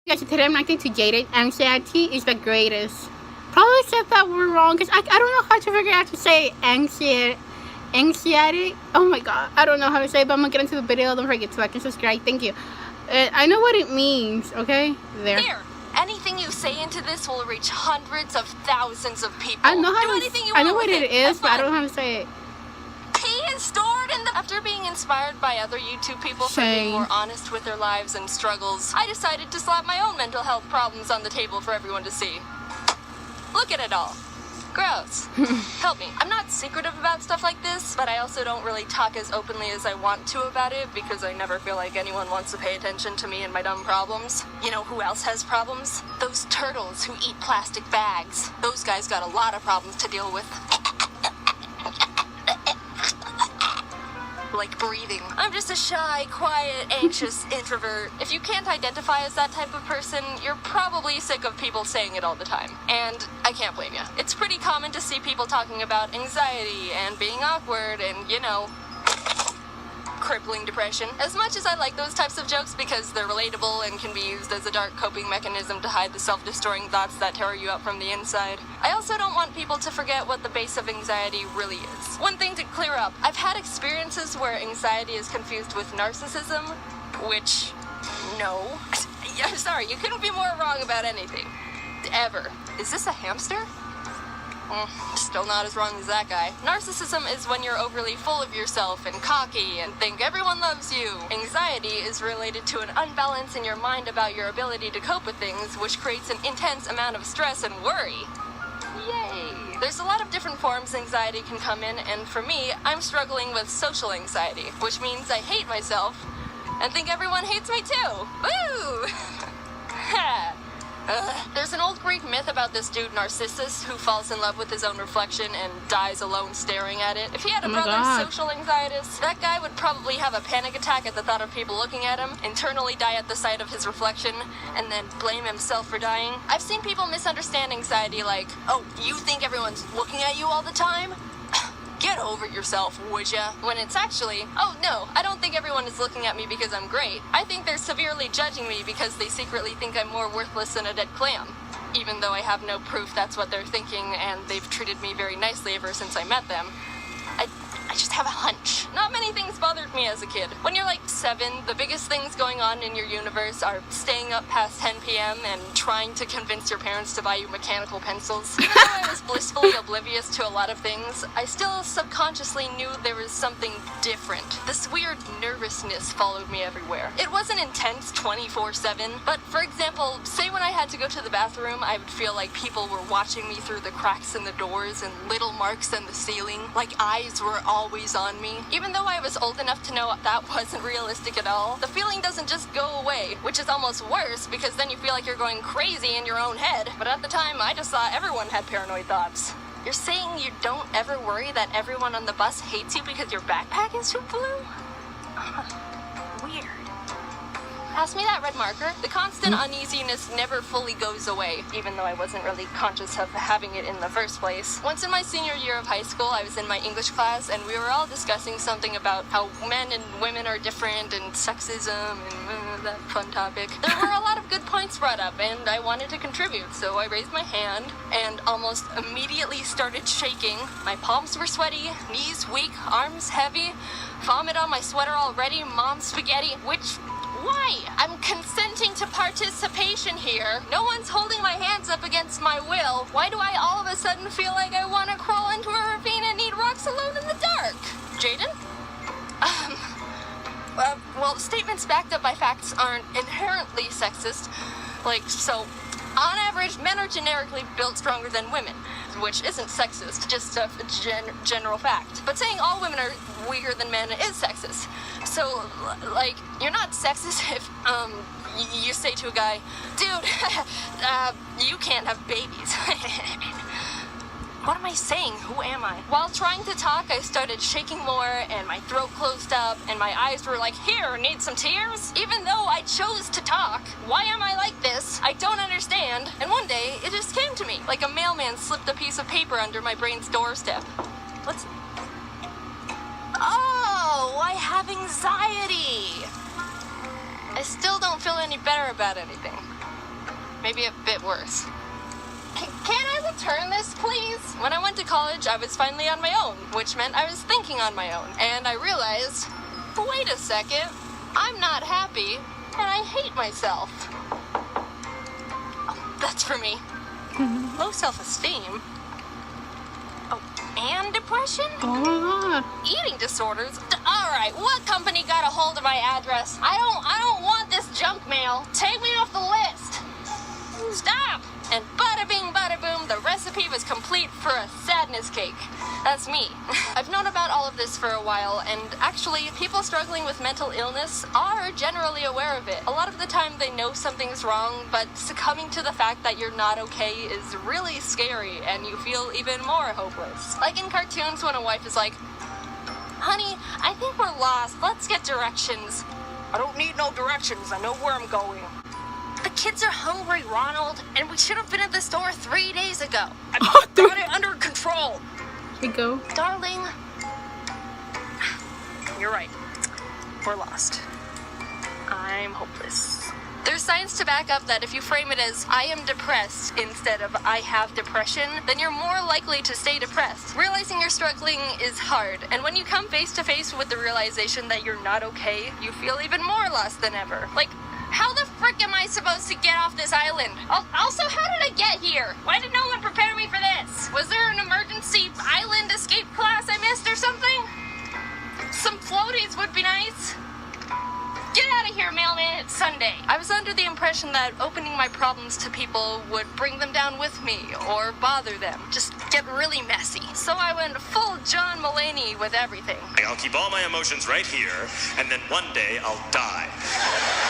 Guys, today I'm acting to Jaiden. Anxiety is the greatest. Probably said that word wrong because I don't know how to figure out to say anxiety. Oh my god, I don't know how to say it, but I'm gonna get into the video. Don't forget to like and subscribe. Thank you. I know what it means, okay? There. Anything you say into this will reach hundreds of thousands of people. I know I know what it is, but I don't know how to say it. Tea is stored in the... After being inspired by other YouTube people for being more honest with their lives and struggles, I decided to slap my own mental health problems on the table for everyone to see. Look at it all. Gross. Help me. I'm not secretive about stuff like this, but I also don't really talk as openly as I want to about it because I never feel like anyone wants to pay attention to me and my dumb problems. You know who else has problems? Those turtles who eat plastic bags. Those guys got a lot of problems to deal with. Like breathing. I'm just a shy, quiet, anxious introvert. If you can't identify as that type of person, you're probably sick of people saying it all the time. And I can't blame you. It's pretty common to see people talking about anxiety and being awkward and, you know, crippling depression. As much as I like those types of jokes because they're relatable and can be used as a dark coping mechanism to hide the self-destroying thoughts that tear you up from the inside, I also don't want people to forget what the base of anxiety really is. One thing to clear up, I've had experiences where anxiety is confused with narcissism, which, no. I'm sorry, you couldn't be more wrong about anything. Ever. Is this a hamster? Still not as wrong as that guy. Narcissism is when you're overly full of yourself and cocky and think everyone loves you. Anxiety is related to an unbalance in your mind about your ability to cope with things, which creates an intense amount of stress and worry. Yay! There's a lot of different forms anxiety can come in, and for me, I'm struggling with social anxiety, which means I hate myself and think everyone hates me too. Woo! There's an old Greek myth about this dude Narcissus who falls in love with his own reflection and dies alone staring at it. If he had a brother social anxieties, that guy would probably have a panic attack at the thought of people looking at him, internally die at the sight of his reflection, and then blame himself for dying. I've seen people misunderstand anxiety like, oh, you think everyone's looking at you all the time? Get over yourself, would ya? When it's actually, oh no, I don't think everyone is looking at me because I'm great. I think they're severely judging me because they secretly think I'm more worthless than a dead clam. Even though I have no proof that's what they're thinking, and they've treated me very nicely ever since I met them. I just have a hunch. Not many things bothered me as a kid. When you're like 7, the biggest things going on in your universe are staying up past 10 p.m. and trying to convince your parents to buy you mechanical pencils. Even though I was blissfully oblivious to a lot of things, I still subconsciously knew there was something different. This weird nervousness followed me everywhere. It wasn't intense 24/7, but for example, say when I had to go to the bathroom, I would feel like people were watching me through the cracks in the doors and little marks in the ceiling, like eyes were always on me. Even though I was old enough to know that wasn't realistic at all, the feeling doesn't just go away, which is almost worse because then you feel like you're going crazy in your own head. But at the time, I just thought everyone had paranoid thoughts. You're saying you don't ever worry that everyone on the bus hates you because your backpack is too blue? Weird. Pass me that red marker. The constant uneasiness never fully goes away, even though I wasn't really conscious of having it in the first place. Once in my senior year of high school, I was in my English class, and we were all discussing something about how men and women are different, and sexism, and that fun topic. There were a lot of good points brought up, and I wanted to contribute, so I raised my hand, and almost immediately started shaking. My palms were sweaty, knees weak, arms heavy, vomit on my sweater already, mom's spaghetti, which... Why? I'm consenting to participation here. No one's holding my hands up against my will. Why do I all of a sudden feel like I want to crawl into a ravine and eat rocks alone in the dark? Jaiden? Well, statements backed up by facts aren't inherently sexist. So, on average, men are generically built stronger than women, which isn't sexist, just a general fact. But saying all women are weaker than men is sexist. So, you're not sexist if, you say to a guy, dude, you can't have babies. What am I saying? Who am I? While trying to talk, I started shaking more, and my throat closed up, and my eyes were like, here, need some tears? Even though I chose to talk, why am I like this? I don't understand. And one day, it just came to me, like a mailman slipped a piece of paper under my brain's doorstep. Oh, I have anxiety. I still don't feel any better about anything. maybe a bit worse. Can I return this, please? When I went to college, I was finally on my own, which meant I was thinking on my own. And I realized, wait a second, I'm not happy, and I hate myself. Oh, that's for me. Low self-esteem. Oh, and depression? Oh my god. Eating disorders? Alright, what company got a hold of my address? I don't want this junk mail. Take me off the list. Stop! And bada bing bada boom, the recipe was complete for a sadness cake. That's me. I've known about all of this for a while, and actually, people struggling with mental illness are generally aware of it. A lot of the time they know something's wrong, but succumbing to the fact that you're not okay is really scary, and you feel even more hopeless. Like in cartoons when a wife is like, honey, I think we're lost. Let's get directions. I don't need no directions. I know where I'm going. The kids are hungry, Ronald, and we should have been at the store 3 days ago. I've got it under control. Here we go. Darling, you're right. We're lost. I'm hopeless. There's science to back up that if you frame it as, I am depressed, instead of, I have depression, then you're more likely to stay depressed. Realizing you're struggling is hard, and when you come face to face with the realization that you're not okay, you feel even more lost than ever. Like, how the frick am I supposed to get off this island? Also, how did I get here? Why did no one prepare me for this? Was there an emergency island escape class I missed or something? Some floaties would be nice. Get out of here, mailman, it's Sunday. I was under the impression that opening my problems to people would bring them down with me or bother them. Just get really messy. So I went full John Mulaney with everything. I'll keep all my emotions right here, and then one day I'll die.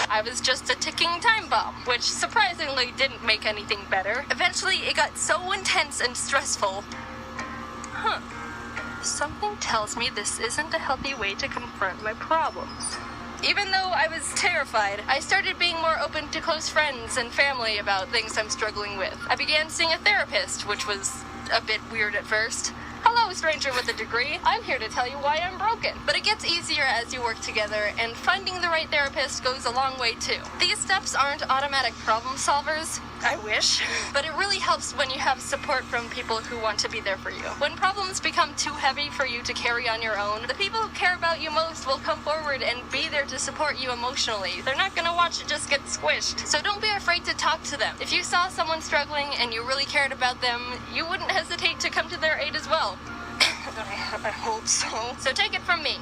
I was just a ticking time bomb, which surprisingly didn't make anything better. Eventually, it got so intense and stressful. Something tells me this isn't a healthy way to confront my problems. Even though I was terrified, I started being more open to close friends and family about things I'm struggling with. I began seeing a therapist, which was a bit weird at first. Hello, stranger with a degree. I'm here to tell you why I'm broken. But it gets easier as you work together, and finding the right therapist goes a long way too. These steps aren't automatic problem solvers. I wish. But it really helps when you have support from people who want to be there for you. When problems become too heavy for you to carry on your own, the people who care about you most will come forward and be there to support you emotionally. They're not gonna watch it just get squished. So don't be afraid to talk to them. If you saw someone struggling and you really cared about them, you wouldn't hesitate to come to their aid as well. I hope so. So take it from me.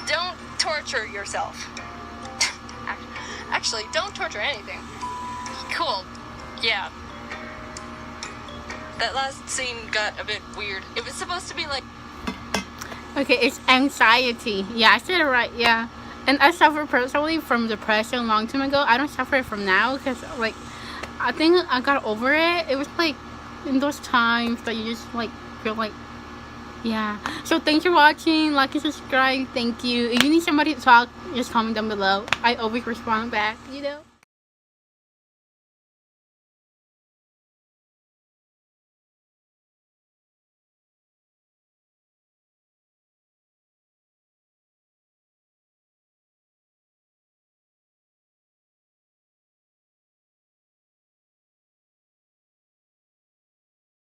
Don't torture yourself. Actually, don't torture anything. Cool. Yeah. That last scene got a bit weird. It was supposed to be like... Okay, it's anxiety. Yeah, I said it right. Yeah. And I suffer personally from depression a long time ago. I don't suffer from now because, like, I think I got over it. It was, like, in those times that you just, like, feel like, yeah. So thanks for watching. Like and subscribe. Thank you. If you need somebody to talk, just comment down below. I always respond back, you know.